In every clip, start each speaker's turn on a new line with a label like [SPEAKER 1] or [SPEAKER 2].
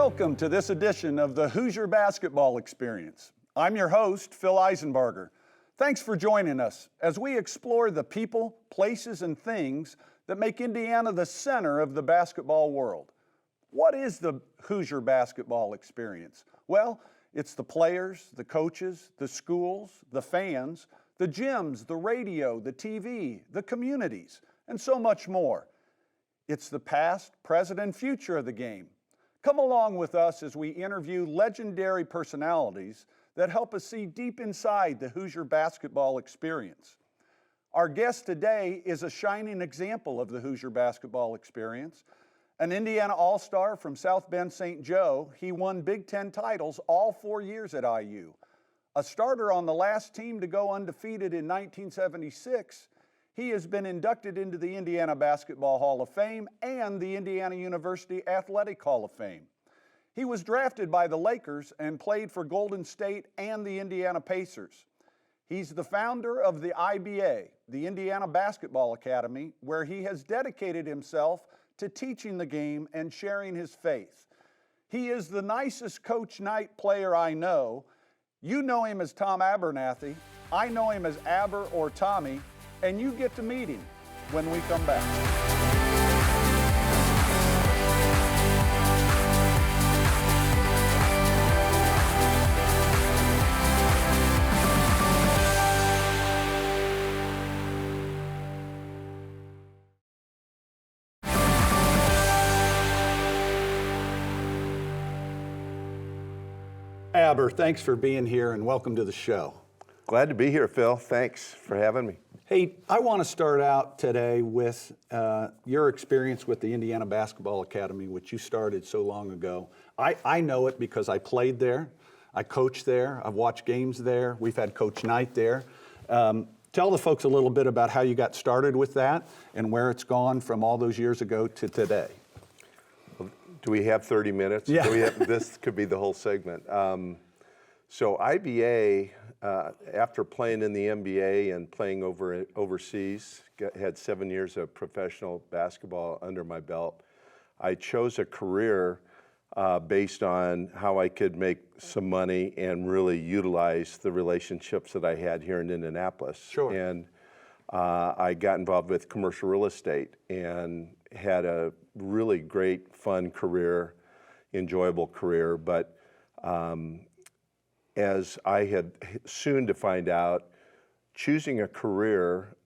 [SPEAKER 1] Welcome to this edition of the Hoosier Basketball Experience. I'm your host, Phil Eisenbarger. Thanks for joining us as we explore the people, places, and things that make Indiana the center of the basketball world. What is the Hoosier Basketball Experience? Well, it's the players, the coaches, the schools, the fans, the gyms, the radio, the TV, the communities, and so much more. It's the past, present, and future of the game. Come along with us as we interview legendary personalities that help us see deep inside the Hoosier basketball experience. Our guest today is a shining example of the Hoosier basketball experience. An Indiana All-Star from South Bend St. Joe, he won Big Ten titles all 4 years at IU. A starter on the last team to go undefeated in 1976, he has been inducted into the Indiana Basketball Hall of Fame and the Indiana University Athletic Hall of Fame. He was drafted by the Lakers and played for Golden State and the Indiana Pacers. He's the founder of the IBA, the Indiana Basketball Academy, where he has dedicated himself to teaching the game and sharing his faith. He is the nicest Coach Knight player I know. You know him as Tom Abernathy. I know him as Aber or Tommy. And you get to meet him when we come back. Aber, thanks for being here and welcome to the show.
[SPEAKER 2] Glad to be here, Phil. Thanks for having me.
[SPEAKER 1] Hey, I want to start out today with your experience with the Indiana Basketball Academy, which you started so long ago. I know it because I played there, I coached there, I've watched games there, we've had Coach Knight there. Tell the folks a little bit about how you got started with that and where it's gone from all those years ago to today.
[SPEAKER 2] Do we have 30 minutes?
[SPEAKER 1] Yeah.
[SPEAKER 2] This could be the whole segment. So IBA, after playing in the NBA and playing overseas, had 7 years of professional basketball under my belt. I chose a career based on how I could make some money and really utilize the relationships that I had here in Indianapolis.
[SPEAKER 1] Sure.
[SPEAKER 2] And I got involved with commercial real estate and had a really great, fun career, enjoyable career, but as I had soon to find out, choosing a career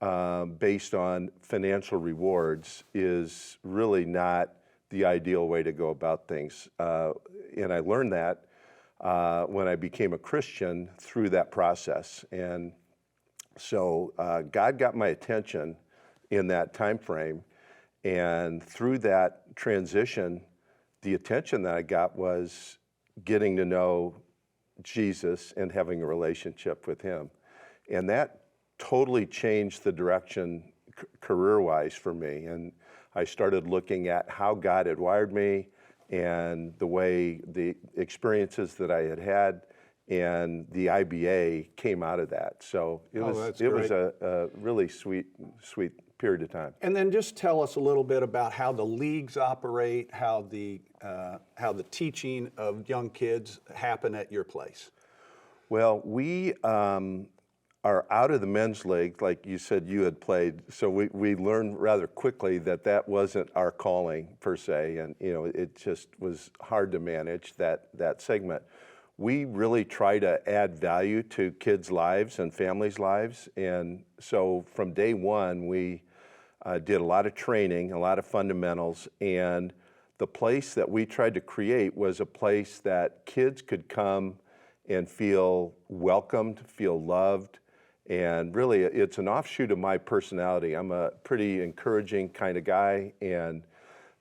[SPEAKER 2] based on financial rewards is really not the ideal way to go about things. And I learned that when I became a Christian through that process. And so God got my attention in that time frame. And through that transition, the attention that I got was getting to know Jesus and having a relationship with him. And that totally changed the direction career-wise for me. And I started looking at how God had wired me and the experiences that I had had, and the IBA came out of that. So it was a really sweet period of time.
[SPEAKER 1] And then just tell us a little bit about how the leagues operate, how the teaching of young kids happen at your place.
[SPEAKER 2] Well, we are out of the men's league, like you said you had played. So we learned rather quickly that wasn't our calling per se, and it just was hard to manage that segment. We really try to add value to kids' lives and families' lives, and so from day one we did a lot of training, a lot of fundamentals, and the place that we tried to create was a place that kids could come and feel welcomed, feel loved, and really it's an offshoot of my personality. I'm a pretty encouraging kind of guy, and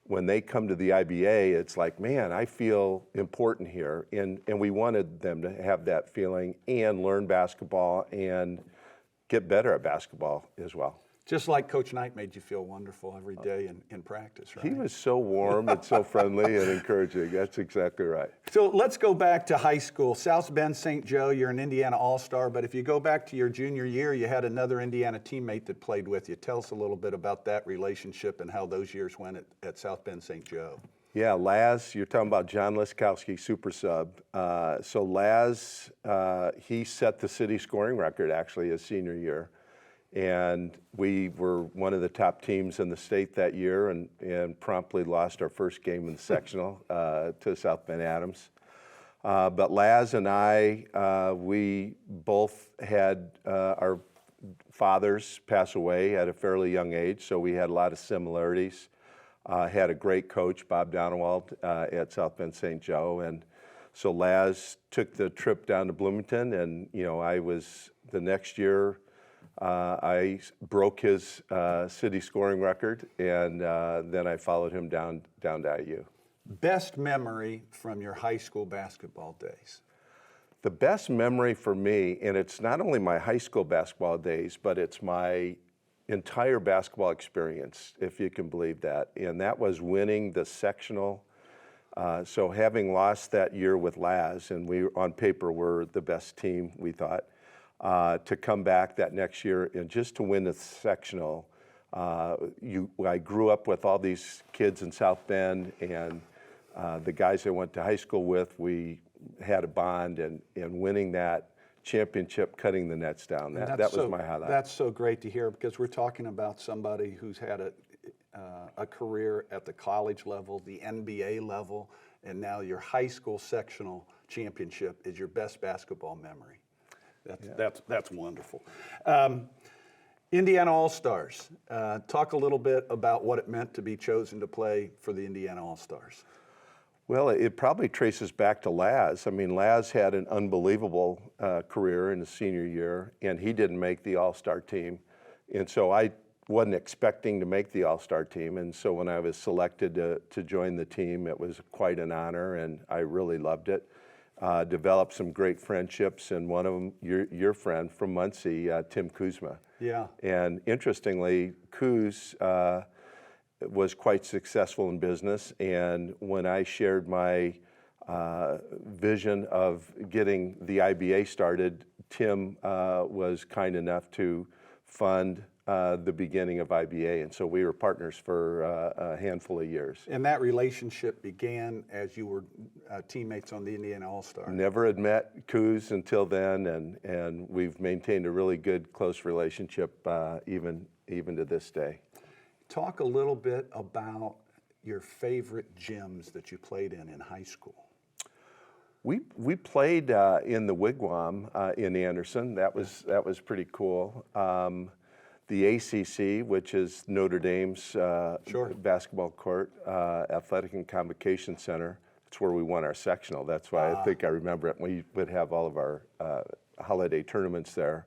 [SPEAKER 2] when they come to the IBA, it's like, man, I feel important here, and we wanted them to have that feeling and learn basketball and get better at basketball as well.
[SPEAKER 1] Just like Coach Knight made you feel wonderful every day in practice, right?
[SPEAKER 2] He was so warm and so friendly and encouraging. That's exactly right.
[SPEAKER 1] So let's go back to high school. South Bend St. Joe, you're an Indiana All-Star, but if you go back to your junior year, you had another Indiana teammate that played with you. Tell us a little bit about that relationship and how those years went at South Bend St. Joe.
[SPEAKER 2] Yeah, Laz, you're talking about John Leskowski, super sub. So Laz, he set the city scoring record actually his senior year. And we were one of the top teams in the state that year and promptly lost our first game in the sectional to South Bend Adams. But Laz and I, we both had our fathers pass away at a fairly young age, so we had a lot of similarities. Had a great coach, Bob Donovan, at South Bend St. Joe, and so Laz took the trip down to Bloomington, and I was the next year. I broke his city scoring record, and then I followed him down to IU.
[SPEAKER 1] Best memory from your high school basketball days?
[SPEAKER 2] The best memory for me, and it's not only my high school basketball days, but it's my entire basketball experience, if you can believe that, and that was winning the sectional. So having lost that year with Laz, and we on paper were the best team, we thought, to come back that next year and just to win the sectional. I grew up with all these kids in South Bend, and the guys I went to high school with, we had a bond, and winning that championship, cutting the nets down, that was my highlight.
[SPEAKER 1] That's so great to hear, because we're talking about somebody who's had a career at the college level, the NBA level, and now your high school sectional championship is your best basketball memory. That's wonderful. Indiana AllStars. Talk a little bit about what it meant to be chosen to play for the Indiana AllStars.
[SPEAKER 2] Well, it probably traces back to Laz. I mean, Laz had an unbelievable career in his senior year, and he didn't make the All-Star team. And so I wasn't expecting to make the All-Star team. And so when I was selected to join the team, it was quite an honor, and I really loved it. Developed some great friendships, and one of them, your friend from Muncie, Tim Kuzma.
[SPEAKER 1] Yeah.
[SPEAKER 2] And interestingly, Kuz was quite successful in business, and when I shared my vision of getting the IBA started, Tim was kind enough to fund the beginning of IBA, and so we were partners for a handful of years.
[SPEAKER 1] And that relationship began as you were teammates on the Indiana All-Star.
[SPEAKER 2] Never had met Kuz until then, and we've maintained a really good, close relationship even to this day.
[SPEAKER 1] Talk a little bit about your favorite gyms that you played in high school.
[SPEAKER 2] We played in the Wigwam in Anderson. That was pretty cool. The ACC, which is Notre Dame's basketball court, athletic and convocation center. It's where we won our sectional. That's why I think I remember it. We would have all of our holiday tournaments there.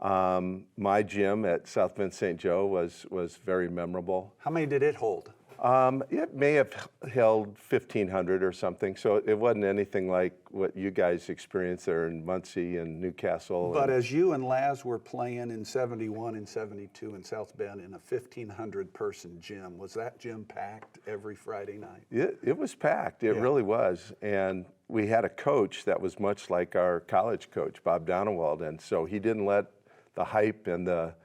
[SPEAKER 2] My gym at South Bend St. Joe was very memorable.
[SPEAKER 1] How many did it hold?
[SPEAKER 2] It may have held 1,500 or something, so it wasn't anything like what you guys experienced there in Muncie and Newcastle.
[SPEAKER 1] But as you and Laz were playing in 71 and 72 in South Bend in a 1,500-person gym, was that gym packed every Friday night?
[SPEAKER 2] It was packed. It really was. And we had a coach that was much like our college coach, Bob Donovan, and so he didn't let the hype and the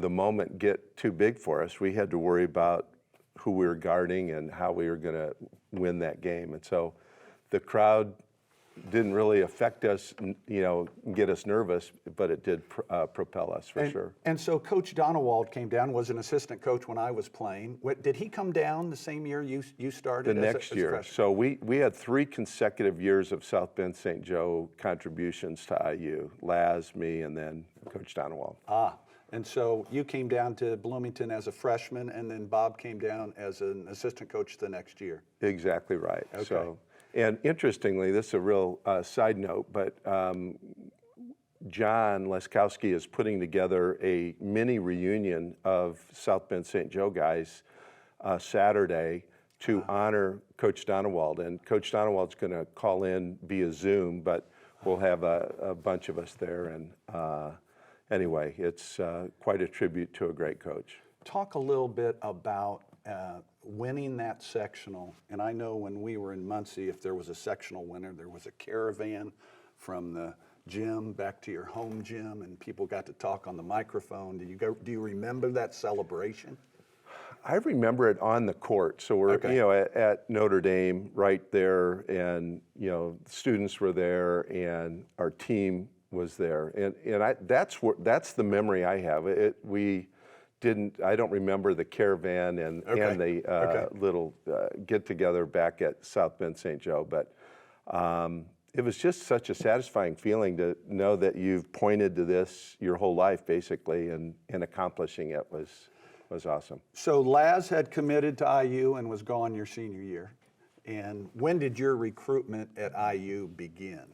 [SPEAKER 2] moment get too big for us. We had to worry about who we were guarding and how we were going to win that game. And so the crowd didn't really affect us, get us nervous, but it did propel us for sure.
[SPEAKER 1] And so Coach Donowald came down, was an assistant coach when I was playing. Did he come down the same year you started?
[SPEAKER 2] The next year. So we had 3 consecutive years of South Bend St. Joe contributions to IU. Laz, me, and then Coach Donowald.
[SPEAKER 1] And so you came down to Bloomington as a freshman, and then Bob came down as an assistant coach the next year.
[SPEAKER 2] Exactly right.
[SPEAKER 1] Okay.
[SPEAKER 2] So, and interestingly, this is a real side note, but John Leskowski is putting together a mini reunion of South Bend St. Joe guys Saturday to honor Coach Donowald. And Coach Donowald's going to call in via Zoom, but we'll have a bunch of us there. And anyway, it's quite a tribute to a great coach.
[SPEAKER 1] Talk a little bit about winning that sectional. And I know when we were in Muncie, if there was a sectional winner, there was a caravan from the gym back to your home gym, and people got to talk on the microphone. Do you remember that celebration?
[SPEAKER 2] I remember it on the court. So we're,
[SPEAKER 1] Okay.
[SPEAKER 2] at Notre Dame right there, and, students were there and our team was there. That's the memory I have. I don't remember the caravan and the little get together back at South Bend St. Joe, but it was just such a satisfying feeling to know that you've pointed to this your whole life, basically, and accomplishing it was awesome.
[SPEAKER 1] So Laz had committed to IU and was gone your senior year. And when did your recruitment at IU begin?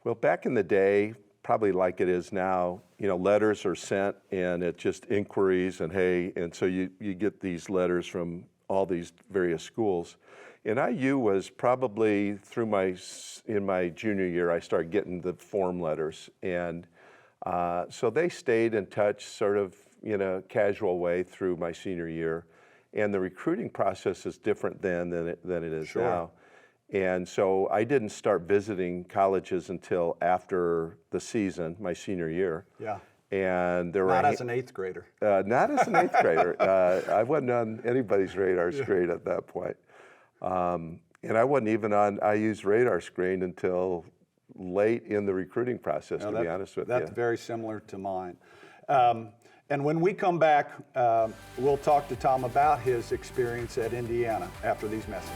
[SPEAKER 2] Well, back in the day, probably like it is now, letters are sent and it's just inquiries and hey, and so you get these letters from all these various schools. And IU was probably in my junior year, I started getting the form letters. And so they stayed in touch sort of in a casual way through my senior year. And the recruiting process is different than it is now. And so I didn't start visiting colleges until after the season, my senior year.
[SPEAKER 1] Yeah.
[SPEAKER 2] And there
[SPEAKER 1] Not
[SPEAKER 2] were
[SPEAKER 1] as an eighth grader.
[SPEAKER 2] Not as an eighth grader. I wasn't on anybody's radar screen at that point. And I wasn't even on IU's radar screen until late in the recruiting process, to be honest with you.
[SPEAKER 1] That's very similar to mine. And when we come back, we'll talk to Tom about his experience at Indiana after these messages.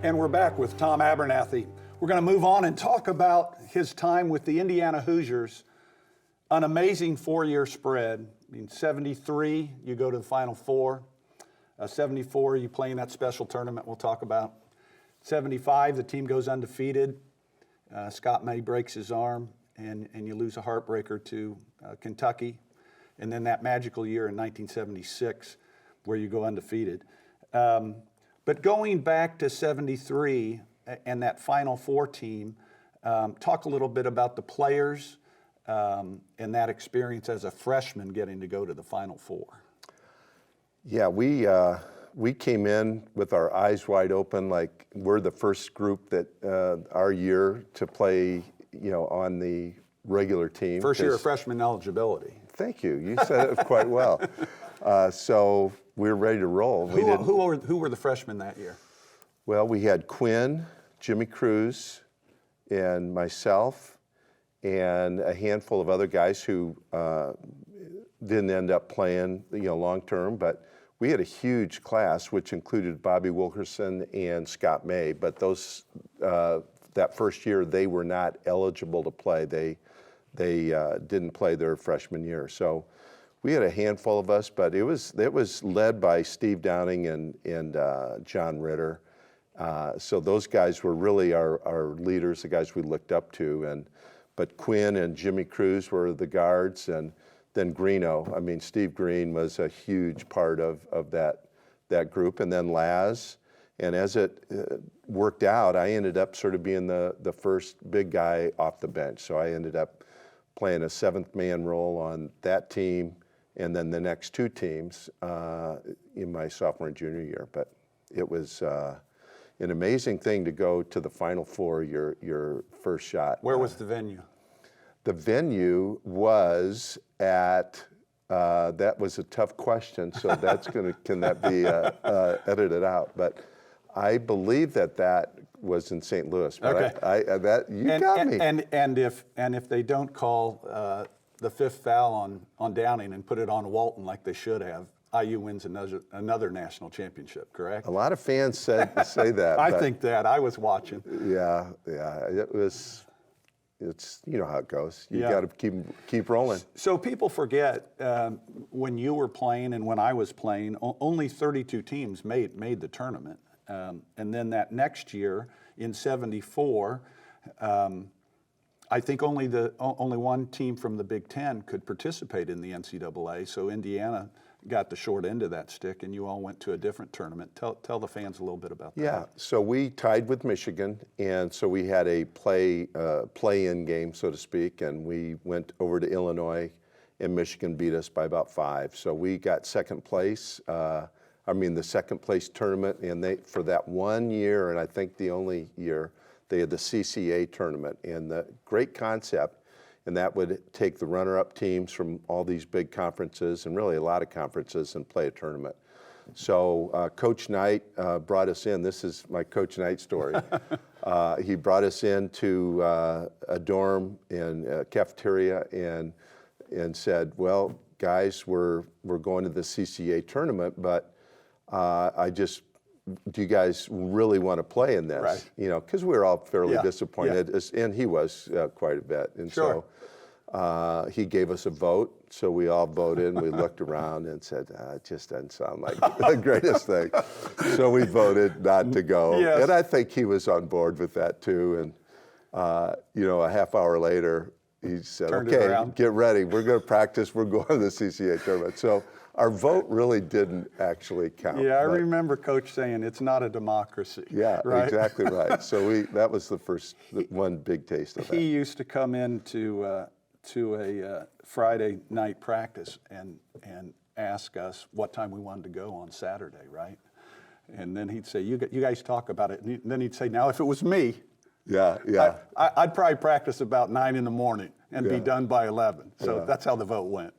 [SPEAKER 1] And we're back with Tom Abernathy. We're going to move on and talk about his time with the Indiana Hoosiers. An amazing four-year spread. In 73, you go to the Final Four. 74, you play in that special tournament we'll talk about. 75, the team goes undefeated. Scott May breaks his arm, and you lose a heartbreaker to Kentucky. And then that magical year in 1976, where you go undefeated. But going back to 73 and that Final Four team, talk a little bit about the players and that experience as a freshman getting to go to the Final Four.
[SPEAKER 2] Yeah, we came in with our eyes wide open, like we're the first group that our year to play, on the regular team.
[SPEAKER 1] First year of freshman eligibility.
[SPEAKER 2] Thank you. You said it quite well. So we were ready to roll.
[SPEAKER 1] Who were the freshmen that year?
[SPEAKER 2] Well, we had Quinn, Jimmy Cruz, and myself, and a handful of other guys who didn't end up playing, long term. But we had a huge class, which included Bobby Wilkerson and Scott May. But those that first year, they were not eligible to play. They didn't play their freshman year. So we had a handful of us, but it was led by Steve Downing and John Ritter. So those guys were really our leaders, the guys we looked up to. But Quinn and Jimmy Cruz were the guards, and then Greeno. I mean, Steve Green was a huge part of that group, and then Laz. And as it worked out, I ended up sort of being the first big guy off the bench. So I ended up playing a seventh man role on that team, and then the next two teams in my sophomore and junior year. But it was an amazing thing to go to the Final Four, your first shot.
[SPEAKER 1] Where was the venue?
[SPEAKER 2] The venue was at, that was a tough question, so can that be edited out? But I believe that was in St. Louis. But
[SPEAKER 1] okay.
[SPEAKER 2] You got me.
[SPEAKER 1] And if they don't call the fifth foul on Downing and put it on Walton like they should have, IU wins another national championship, correct?
[SPEAKER 2] A lot of fans say that.
[SPEAKER 1] I think that. I was watching.
[SPEAKER 2] Yeah. It's how it goes. You got to keep rolling.
[SPEAKER 1] So people forget when you were playing and when I was playing, only 32 teams made the tournament. And then that next year in 74, I think only one team from the Big Ten could participate in the NCAA. So Indiana got the short end of that stick, and you all went to a different tournament. Tell the fans a little bit about that.
[SPEAKER 2] Yeah, so we tied with Michigan, and so we had a play-in game, so to speak, and we went over to Illinois, and Michigan beat us by about 5. So we got second place. The second place tournament, and for that 1 year, and I think the only year, they had the CCA tournament, and the great concept, and that would take the runner-up teams from all these big conferences, and really a lot of conferences, and play a tournament. So Coach Knight brought us in. This is my Coach Knight story. He brought us into a dorm in a cafeteria and said, well, guys, we're going to the CCA tournament, but do you guys really want to play in this?
[SPEAKER 1] Right.
[SPEAKER 2] Because we were all fairly disappointed, and he was quite a bit. And
[SPEAKER 1] sure.
[SPEAKER 2] So he gave us a vote, so we all voted, and we looked around and said, it just doesn't sound like the greatest thing. So we voted not to go.
[SPEAKER 1] Yes.
[SPEAKER 2] And I think he was on board with that too. And, a half hour later, he said,
[SPEAKER 1] Turned it
[SPEAKER 2] okay,
[SPEAKER 1] around.
[SPEAKER 2] get ready. We're going to practice. We're going to the CCA tournament. So our vote really didn't actually count.
[SPEAKER 1] Yeah, I remember Coach saying it's not a democracy.
[SPEAKER 2] Yeah,
[SPEAKER 1] right?
[SPEAKER 2] exactly right. So that was the one big taste of that.
[SPEAKER 1] He used to come into a Friday night practice and ask us what time we wanted to go on Saturday, right? And then he'd say, you guys talk about it. And then he'd say, now if it was me,
[SPEAKER 2] Yeah.
[SPEAKER 1] I'd probably practice about 9 in the morning and be done by 11. So that's how the vote went.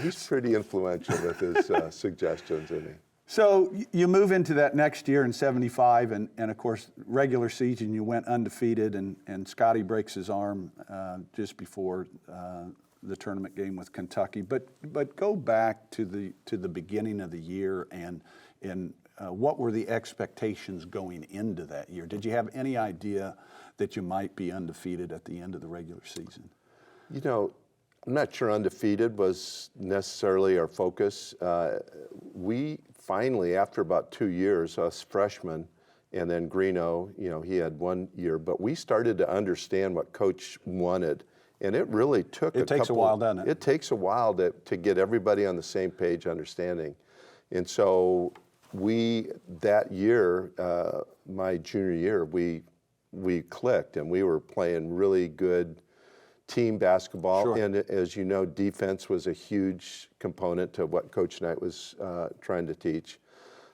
[SPEAKER 2] He's pretty influential with his suggestions, isn't he?
[SPEAKER 1] So you move into that next year in '75, and of course, regular season, you went undefeated, and Scotty breaks his arm just before the tournament game with Kentucky. But go back to the beginning of the year, and what were the expectations going into that year? Did you have any idea that you might be undefeated at the end of the regular season?
[SPEAKER 2] I'm not sure undefeated was necessarily our focus. We finally, after about 2 years, us freshmen, and then Greeno, he had 1 year, but we started to understand what Coach wanted. And it really took
[SPEAKER 1] It takes a while, doesn't it?
[SPEAKER 2] It takes a while to get everybody on the same page understanding. And so that year, my junior year, we clicked, and we were playing really good team basketball.
[SPEAKER 1] Sure.
[SPEAKER 2] And as you know, defense was a huge component to what Coach Knight was trying to teach.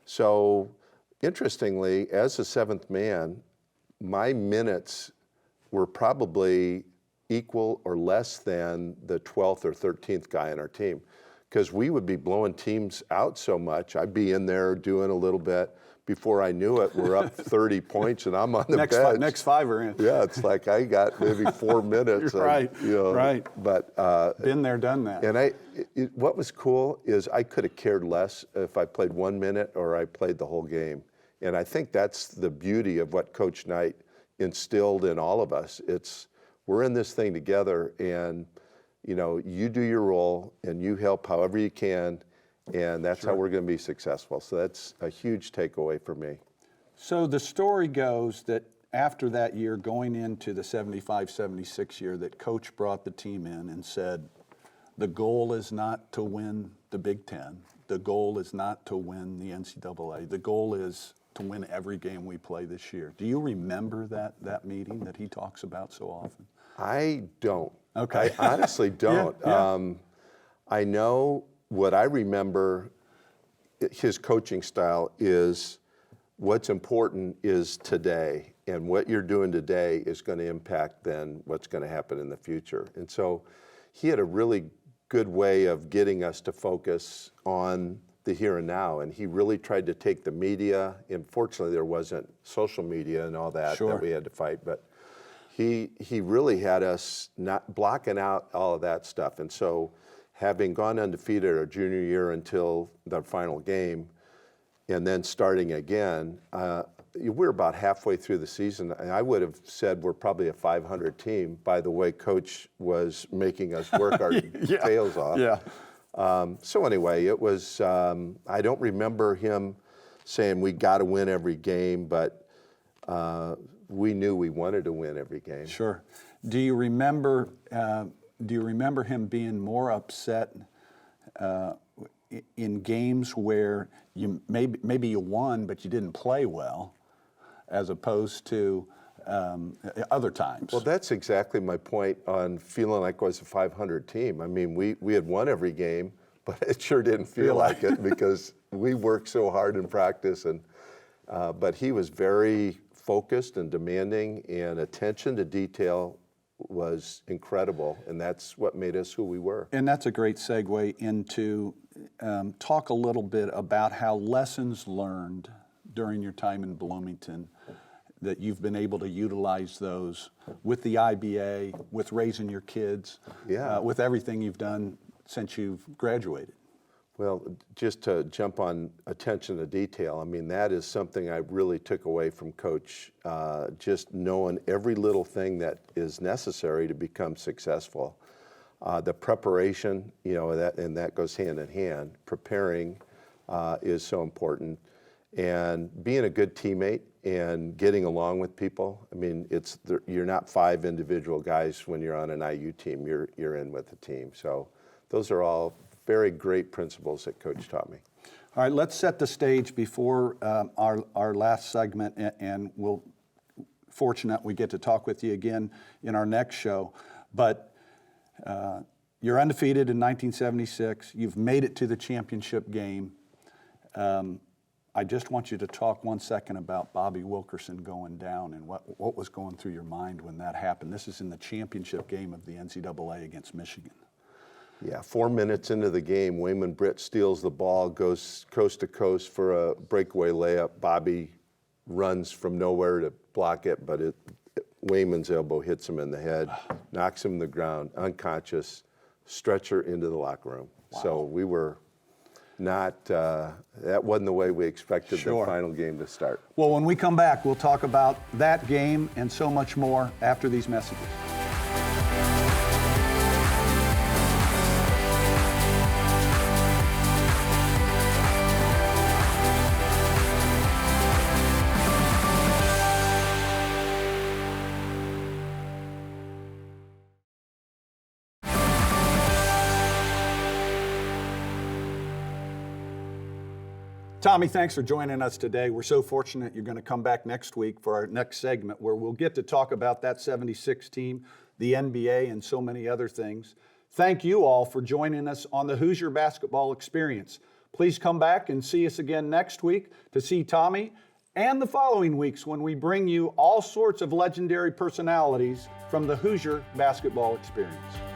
[SPEAKER 2] So interestingly, as a seventh man, my minutes were probably equal or less than the 12th or 13th guy on our team, because we would be blowing teams out so much. I'd be in there doing a little bit. Before I knew it, we're up 30 points, and I'm on the bench.
[SPEAKER 1] Next five are in.
[SPEAKER 2] Yeah, it's like I got maybe 4 minutes.
[SPEAKER 1] Right, right.
[SPEAKER 2] But
[SPEAKER 1] Been there, done that.
[SPEAKER 2] and what was cool is I could have cared less if I played 1 minute or I played the whole game. And I think that's the beauty of what Coach Knight instilled in all of us. We're in this thing together, and you do your role and you help however you can. And that's how we're going to be successful. So that's a huge takeaway for me.
[SPEAKER 1] So the story goes that after that year, going into the 75-76 year, that Coach brought the team in and said, the goal is not to win the Big Ten. The goal is not to win the NCAA. The goal is to win every game we play this year. Do you remember that meeting that he talks about so often?
[SPEAKER 2] I don't.
[SPEAKER 1] Okay.
[SPEAKER 2] I honestly don't.
[SPEAKER 1] Yeah.
[SPEAKER 2] I know what I remember, his coaching style is what's important is today, and what you're doing today is going to impact then what's going to happen in the future. And so he had a really good way of getting us to focus on the here and now, and he really tried to take the media. Unfortunately, there wasn't social media and all that
[SPEAKER 1] Sure.
[SPEAKER 2] that we had to fight, but he really had us not blocking out all of that stuff. And so having gone undefeated our junior year until the final game, and then starting again, we're about halfway through the season, and I would have said we're probably a 500 team by the way Coach was making us work our tails off.
[SPEAKER 1] Yeah.
[SPEAKER 2] So anyway, it was, I don't remember him saying we got to win every game, but we knew we wanted to win every game.
[SPEAKER 1] Sure. Do you remember him being more upset in games where you maybe you won, but you didn't play well, as opposed to other times.
[SPEAKER 2] Well, that's exactly my point on feeling like it was a 500 team. I mean, we had won every game, but it sure didn't feel like it because we worked so hard in practice. But he was very focused and demanding, and attention to detail was incredible, and that's what made us who we were.
[SPEAKER 1] And that's a great segue into talk a little bit about how lessons learned during your time in Bloomington, that you've been able to utilize those with the IBA, with raising your kids, with everything you've done since you've graduated.
[SPEAKER 2] Well, just to jump on attention to detail, I mean, that is something I really took away from Coach, just knowing every little thing that is necessary to become successful. The preparation, you know, and that goes hand in hand. Preparing is so important. And being a good teammate and getting along with people. I mean, you're not 5 individual guys when you're on an IU team. You're in with the team. So those are all very great principles that Coach taught me.
[SPEAKER 1] All right, let's set the stage before our last segment, and we'll fortunate we get to talk with you again in our next show. But you're undefeated in 1976. You've made it to the championship game. I just want you to talk 1 second about Bobby Wilkerson going down and what was going through your mind when that happened. This is in the championship game of the NCAA against Michigan.
[SPEAKER 2] Yeah, 4 minutes into the game, Wayman Britt steals the ball, goes coast to coast for a breakaway layup. Bobby runs from nowhere to block it, but Wayman's elbow hits him in the head, knocks him to the ground, unconscious, stretcher into the locker room.
[SPEAKER 1] Wow.
[SPEAKER 2] So we were not, that wasn't the way we expected the final game to start.
[SPEAKER 1] Well, when we come back, we'll talk about that game and so much more after these messages. Tommy, thanks for joining us today. We're so fortunate you're going to come back next week for our next segment where we'll get to talk about that 76 team, the NBA, and so many other things. Thank you all for joining us on the Hoosier Basketball Experience. Please come back and see us again next week to see Tommy and the following weeks when we bring you all sorts of legendary personalities from the Hoosier Basketball Experience.